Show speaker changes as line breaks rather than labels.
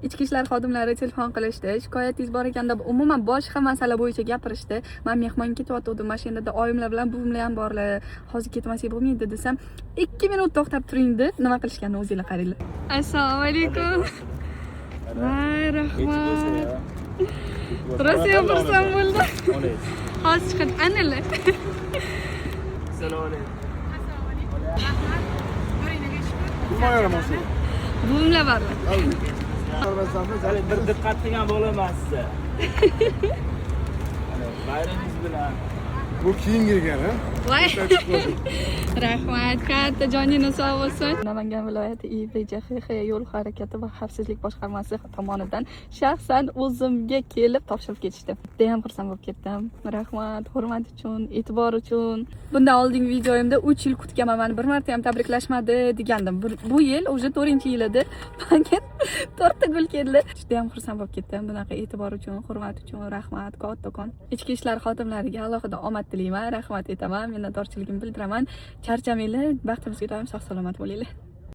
ichki ishlar xodimlari telefon qilishdi, shikoyatingiz bor ekan deb umuman boshqa masala bo'yicha gapirishdi. Men mehmonga ketayotgandim, mashinada oyimlar bilan buvimlar ham borlar. Hozir ketmasak bo'lmaydi desam, 2 minut to'xtab turing deb nima qilishganini o'zingizlar qaranglar. Assalomu alaykum. Voy, rahmat. Rosa xursand bo'ldim. Hozir chiqib anilar.
Assalomu alaykum.
Buvimlar borlar.
Bir diqqat qilgan bo'laman sizga. Bayramingiz bilan.
Bu keyin kirgan, ha?
Voy. Rahmat, katta joningiz sog' bo'lsin. Namangan viloyati IBJXX yo'l harakati va xavfsizlik boshqarmasi tomonidan shaxsan o'zimga kelib topshirib ketishdi. Juda ham xursand bo'lib ketdim. Rahmat, hurmat uchun, e'tibor uchun. Bundan oldingi videoyimda 3 yil kutganman, meni bir marta ham tabriklashmadi degandim. Bu yil уже 4-yil edi. Menga 4 ta gul keldi. Juda ham xursand bo'lib ketdim. Bunaqa e'tibor uchun, hurmat uchun rahmat kattakon. Ichki ishlar xodimlariga alohida omad tilayman, rahmat aytaman, minnatdorchiligimni bildiraman. Charchamanglar, baxtimizga doim sog' salomat bo'linglar.